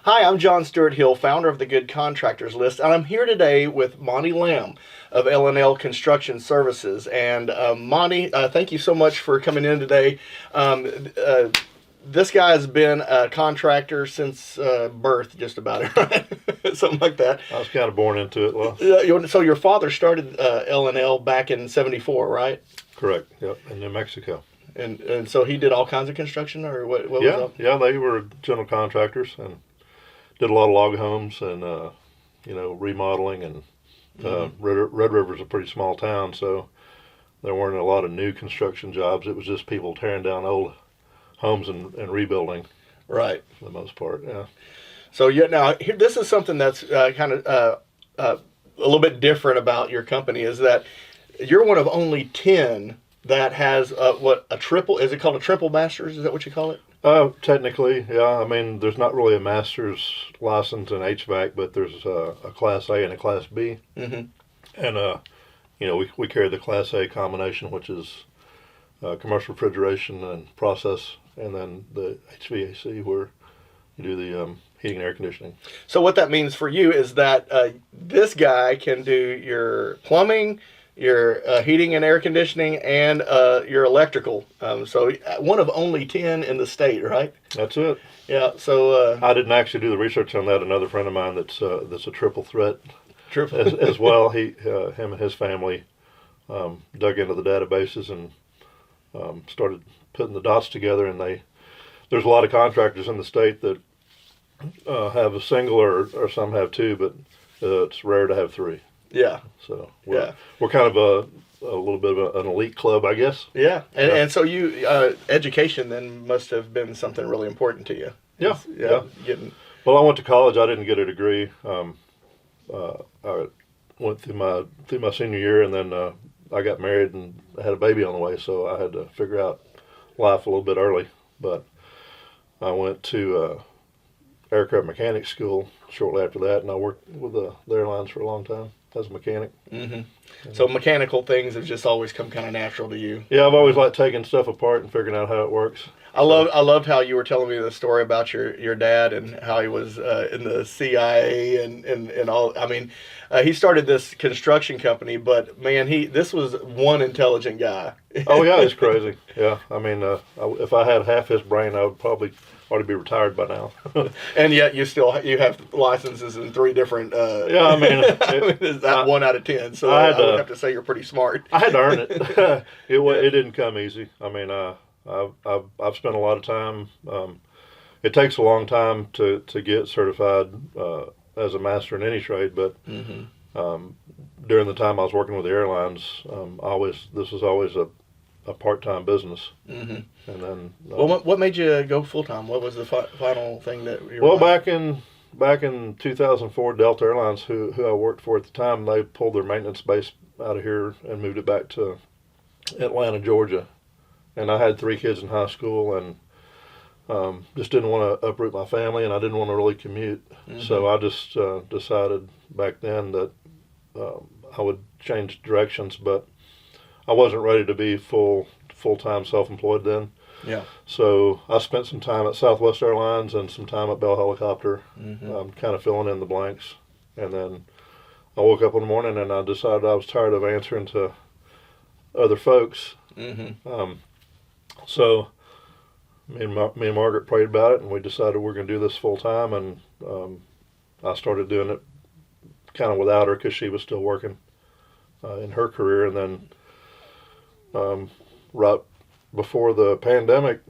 Hi, I'm John Stewart Hill, founder of the Good Contractors List, and I'm here today with Monty Lamb of L&L Construction Services. And Monty, thank you so much for coming in today. This guy has been a contractor since birth, just about, right? Something like that. I was kind of born into it. Well, So your father started L&L back in '74, right? correct. Yep, in New Mexico. And so he did all kinds of construction, or what was Yeah, up? yeah, they were general contractors and did a lot of log homes and remodeling and Red River's a pretty small town, so there weren't a lot of new construction jobs. It was just people tearing down old homes and rebuilding Right. for the most part. Yeah. So now here, this is something that's kind of a little bit different about your company is that you're one of only 10 that has a triple, is it called a triple master's? Is that what you call it? Technically, yeah. I mean, there's not really a master's license in HVAC, but there's a Class A and a Class B. Mm-hmm. And, we carry the Class A combination, which is commercial refrigeration and process, and then the HVAC, where you do the heating and air conditioning. So what that means for you is that this guy can do your plumbing, your heating and air conditioning, and your electrical. So one of only 10 in the state, right? That's it. Yeah. So I didn't actually do the research on that. Another friend of mine that's a triple threat triple. as well. Him and his family dug into the databases and started putting the dots together. And there's a lot of contractors in the state that have a single or some have two, but it's rare to have three. Yeah. So we're kind of a little bit of an elite club, I guess. Yeah. And so you education then must have been something really important to you. Yeah. Getting. Well, I went to college. I didn't get a degree. I went through my senior year, and then I got married and had a baby on the way. So I had to figure out life a little bit early. But I went to aircraft mechanic school shortly after that, and I worked with the airlines for a long time as a mechanic. Mm-hmm. So mechanical things have just always come kind of natural to you. Yeah, I've always liked taking stuff apart and figuring out how it works. I loved how you were telling me the story about your dad and how he was in the CIA and all. I mean, he started this construction company, but man, this was one intelligent guy. Oh yeah, it's crazy. Yeah, I mean, if I had half his brain, I would probably ought to be retired by now. And yet you have licenses in 3 different. Yeah, I mean, is that 1 out of 10? So I would have to say you're pretty smart. I had to earn it. It didn't come easy. I mean, I've spent a lot of time. It takes a long time to get certified as a master in any trade, but during the time I was working with the airlines, this was always a part-time business. Mm-hmm. And then, well, what made you go full-time? What was the final thing that you were back in 2004, Delta Airlines, who I worked for at the time, they pulled their maintenance base out of here and moved it back to Atlanta, Georgia. And I had 3 kids in high school, and just didn't want to uproot my family, and I didn't want to really commute. Mm-hmm. So I just decided back then that I would change directions, but I wasn't ready to be full-time self-employed then. Yeah. So I spent some time at Southwest Airlines and some time at Bell Helicopter, kind of filling in the blanks. And then I woke up one morning and I decided I was tired of answering to other folks. Mm-hmm. So me and Margaret prayed about it, and we decided we're going to do this full-time. And I started doing it kind of without her because she was still working in her career. And then right before the pandemic,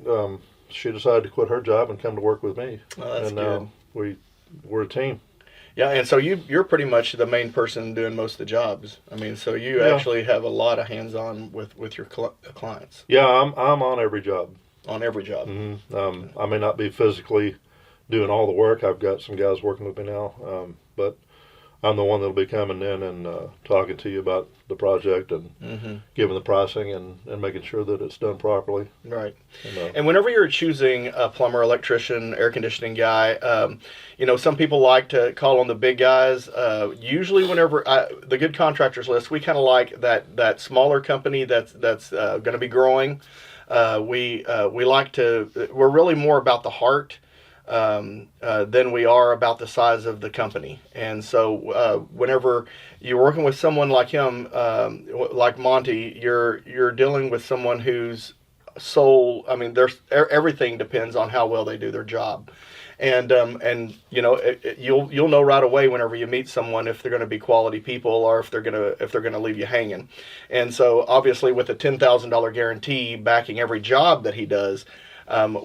she decided to quit her job and come to work with me. Oh, that's and good. We're a team. Yeah, and so you're pretty much the main person doing most of the jobs. I mean, so you actually have a lot of hands-on with your clients. Yeah, I'm on every job. On every job. Mm-hmm. I may not be physically doing all the work. I've got some guys working with me now, but I'm the one that'll be coming in and talking to you about the project and giving the pricing and making sure that it's done properly. Right. And whenever you're choosing a plumber, electrician, air conditioning guy, some people like to call on the big guys. Usually whenever the Good Contractors List, we kind of like that smaller company that's going to be growing. We're really more about the heart than we are about the size of the company. And so whenever you're working with someone like him, like Monty, you're dealing with someone whose sole, I mean, there's everything depends on how well they do their job. And you know, you'll know right away whenever you meet someone if they're going to be quality people or if they're gonna leave you hanging. And so obviously with a $10,000 guarantee backing every job that he does,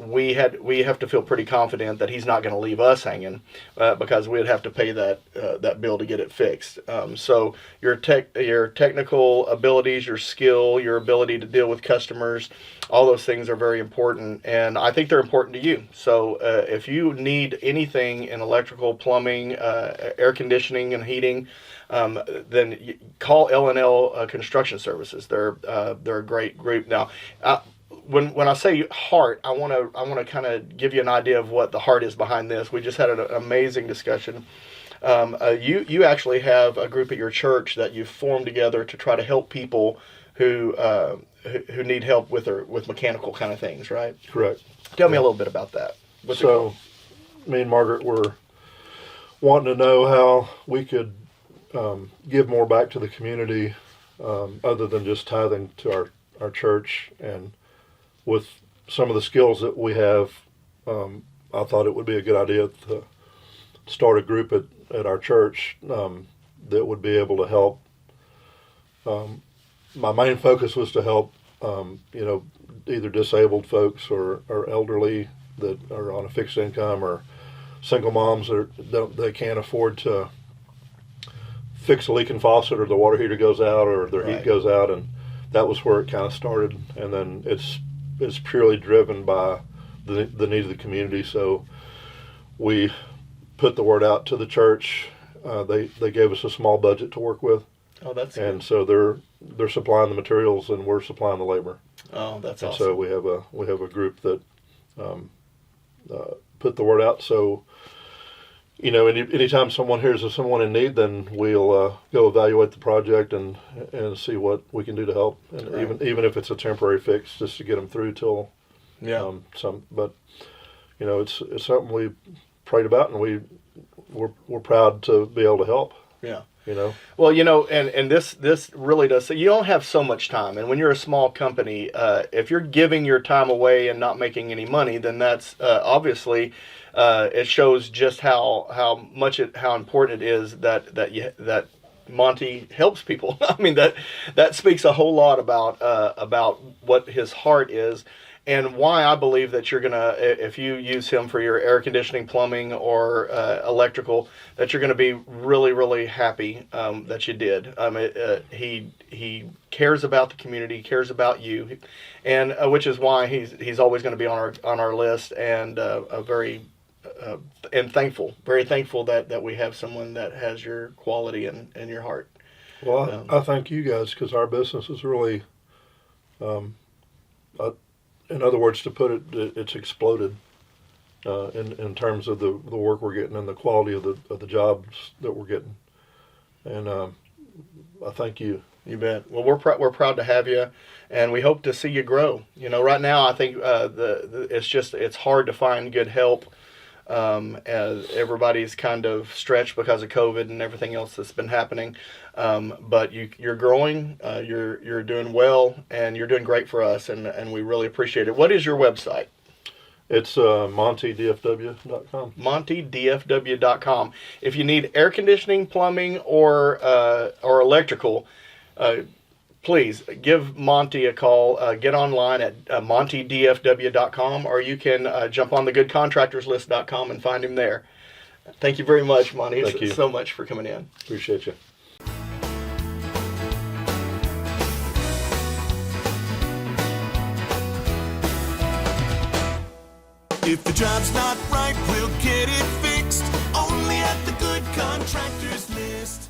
we have to feel pretty confident that he's not going to leave us hanging, because we'd have to pay that bill to get it fixed. So your technical abilities, your skill, your ability to deal with customers, all those things are very important, and I think they're important to you. So if you need anything in electrical, plumbing, air conditioning, and heating, then call L&L Construction Services. They're a great group. Now, when I say heart, I want to kind of give you an idea of what the heart is behind this. We just had an amazing discussion. You actually have a group at your church that you've formed together to try to help people who need help with mechanical kind of things, right? Correct. Tell me a little bit about that. What's it called? Me and Margaret were wanting to know how we could give more back to the community, other than just tithing to our church. And with some of the skills that we have, I thought it would be a good idea to start a group at our church that would be able to help. My main focus was to help, either disabled folks or elderly that are on a fixed income, or single moms that can't afford to fix a leaking faucet, or the water heater goes out, or their heat goes out, and that was where it kind of started. And then it's purely driven by the need of the community. So we put the word out to the church. They gave us a small budget to work with. Oh, that's and good. So they're supplying the materials and we're supplying the labor. Oh, that's awesome. So we have a group that put the word out. So anytime someone hears of someone in need, then we'll go evaluate the project and see what we can do to help. And Right. even if it's a temporary fix, just to get them through till But it's something we prayed about, and we're proud to be able to help. Yeah. Well, and this really does. So you don't have so much time, and when you're a small company, if you're giving your time away and not making any money, then that's obviously it shows just how important it is that Monty helps people. I mean that speaks a whole lot about what his heart is. And why I believe that you're gonna, if you use him for your air conditioning, plumbing, or electrical, that you're gonna be really, really happy that you did. He cares about the community, cares about you, and which is why he's always going to be on our list. And very thankful that we have someone that has your quality and your heart. Well, I thank you guys, because our business is really. In other words, to put it, it's exploded in terms of the work we're getting and the quality of the jobs that we're getting. And I thank you. You bet. Well, we're proud to have you, and we hope to see you grow. Right now I think it's hard to find good help, as everybody's kind of stretched because of COVID and everything else that's been happening. But you're growing, you're doing well, and you're doing great for us, and we really appreciate it. What is your website? It's montydfw.com. montydfw.com. If you need air conditioning, plumbing, or electrical, please give Monty a call. Get online at montydfw.com, or you can jump on the goodcontractorslist.com and find him there. Thank you very much, Monty. Thank you so much for coming in. Appreciate you. If the job's not right, we'll get it fixed. Only at the Good Contractors List.